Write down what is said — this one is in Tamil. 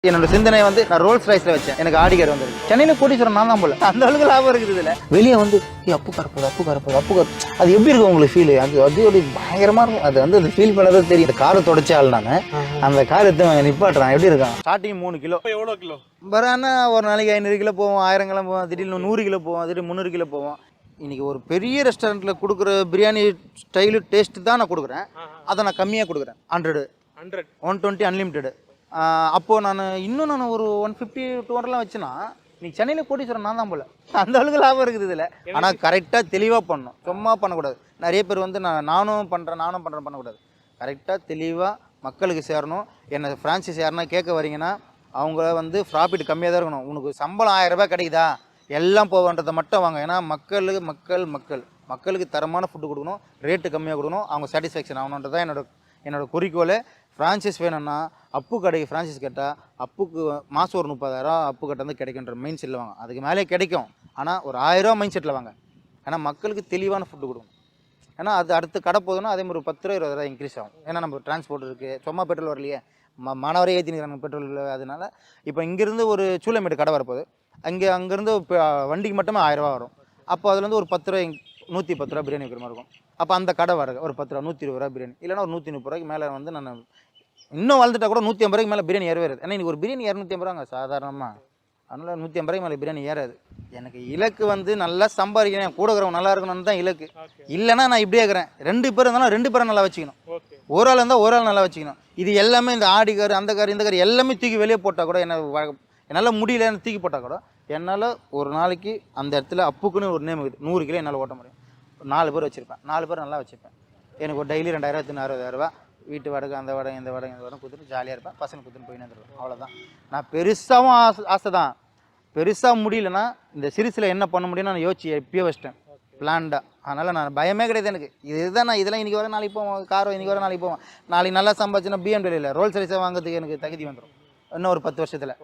என்னோட சிந்தனை வந்து நான் ரோல்ஸ் ரைஸ்ல வச்சேன். எனக்கு ஆடி கார் வந்து சென்னையில கோடீஸ்வரன் நான் தான் போல அந்த அளவுக்கு லாபம் இருக்குது இதுல. வெளியே வந்து அப்பு கரப்பது அது எப்படி இருக்கும் உங்களுக்கு ஃபீல்? அது ஒரு பயங்கரமா இருக்கும். அது வந்து அது ஃபீல் பண்ணதே தெரியும். இந்த காரை தொடச்சால் நான் அந்த கார் எடுத்து நிப்பாட்டுறேன். எப்படி இருக்கும்? Starting 3 kilo. எவ்வளோ கிலோ வரானா ஒரு நாளைக்கு 500 கிலோ போவோம், 1000 கிலோ போவோம், திடீர்னு 100 கிலோ போவோம், திடீர்னு 300 கிலோ போவோம். இன்னைக்கு ஒரு பெரிய ரெஸ்டாரண்ட்ல கொடுக்குற பிரியாணி ஸ்டைலு டேஸ்ட் தான் நான் கொடுக்குறேன். அதை நான் கம்மியாக கொடுக்குறேன். 100 120 அன்லிமிட்டெடு. அப்போது நான் ஒரு 150 200லாம் வச்சுன்னா இன்னைக்கு சென்னையில் கோடீஸ்வரன் நான் தான் போல அந்த அளவுக்கு லாபம் இருக்குது இதில். ஆனால் கரெக்டாக தெளிவாக பண்ணணும், சும்மா பண்ணக்கூடாது. நிறைய பேர் வந்து நானும் பண்ணுறேன் பண்ணக்கூடாது. கரெக்டாக தெளிவாக மக்களுக்கு சேரணும். என்னை ஃப்ரான்ச்சைஸ் யாருன்னா கேட்க வரீங்கன்னா அவங்க வந்து ப்ராஃபிட் கம்மியாக தான் இருக்கணும். உனக்கு சம்பளம் 1000 ரூபாய் கிடைக்குதா எல்லாம் போவன்றதை மட்டும் வாங்க. ஏன்னா மக்களுக்கு தரமான ஃபுட்டு கொடுக்கணும், ரேட்டு கம்மியாக கொடுக்கணும், அவங்க சாட்டிஸ்ஃபேக்ஷன் ஆகணுன்றது தான் என்னோட குறிக்கோள். ஃப்ரான்ச்சைஸ் வேணும்னா அப்பு கடைக்கு ஃப்ரான்ச்சைஸ் கேட்டால் அப்புக்கு மாதம் ஒரு 30,000 அப்பு கட்ட வந்து கிடைக்குன்ற மைண்ட் செட்டில் வாங்க. அதுக்கு மேலே கிடைக்கும், ஆனால் ஒரு 1000 ரூபா மைண்ட் செட்டில் வாங்க. ஏன்னா மக்களுக்கு தெளிவான ஃபுட்டு கொடுக்கணும். ஏன்னா அது அடுத்து கடை போதுன்னா அதே மாதிரி ஒரு 10 ரூபா 20 ரூபா இன்க்ரீஸ் ஆகும். ஏன்னா நம்ம டிரான்ஸ்போர்ட் இருக்குது, சும்மா பெட்ரோல் வரலையே, மாணவரே ஏற்றினுக்கிறாங்க பெட்ரோல். அதனால இப்போ இங்கேருந்து ஒரு சூளமேடு கடை வரப்போகுது. அங்கேருந்து வண்டிக்கு மட்டுமே 1000 ரூபா வரும். அப்போ அதுலேருந்து ஒரு 10 ரூபா 110 ரூபா பிரியாணி வைக்கிற மாதிரி இருக்கும். அப்போ அந்த கடை வர ஒரு 10 ரூபா 120 ரூபா பிரியாணி, இல்லைனா ஒரு 130 ரூபாய்க்கு மேலே வந்து நான் இன்னும் வளர்ந்துட்டா கூட 150 ரூபாய்க்கு மேலே பிரியாணி ஏறவே. ஏன்னா இன்றைக்கி ஒரு பிரியாணி 250 ரூபாங்க சாதாரணமாக. அதனால் 150 ரூபாய்க்கு மேலே பிரியாணி ஏறாது. எனக்கு இலக்கு வந்து நல்லா சம்பாதிக்கிறேன், கூட இருக்கிறவங்க நல்லா இருக்கணும்னு தான் இலக்கு. இல்லைனா நான் இப்படியே இருக்கிறேன். 2 பேர் இருந்தாலும் 2 பேரை நல்லா வச்சுக்கணும். ஒரு ஆள் இருந்தால் ஒரு ஆள் நல்லா வச்சுக்கணும். இது எல்லாமே இந்த ஆடி கார் அந்த கார் இந்த கார் எல்லாமே தூக்கி வெளியே போட்டால் கூட என்னால் முடியல தூக்கி போட்டால் கூட என்னால் ஒரு நாளைக்கு அந்த இடத்துல அப்புக்குன்னு ஒரு நேம் இருக்குது. 100 கிலோ என்னால் ஓட்ட முடியும். 4 பேர் வச்சுருப்பேன், 4 பேர் நல்லா வச்சுருப்பேன். எனக்கு ஒரு டெய்லி 2000 60,000 ரூபா வீட்டு வாடகை அந்த வாடகை இந்த வாடகை கொடுத்துட்டு ஜாலியாக இருப்பேன். பசங்க கொடுத்துட்டு போயின்னு வந்துடுவேன். அவ்வளோதான். நான் பெருசாகவும் ஆசை தான். பெருசாக முடியலன்னா இந்த சிறுசில் என்ன பண்ண முடியும்னு நான் யோசிச்சு எப்பயோ வச்சிட்டேன் பிளான்டாக. அதனால் நான் பயமே கிடையாது எனக்கு. இதுதான் நான் இதெல்லாம் இன்றைக்கி வர நாளைக்கு போவோம், காரோ இன்றைக்கி வர நாளைக்கு போவோம். நாளைக்கு நல்லா சம்பாதிச்சுன்னா BMW ரோல்ஸ் ரைஸாக வாங்குறதுக்கு எனக்கு தகுதி வந்துடும் இன்னும் ஒரு 10 வருஷத்தில்.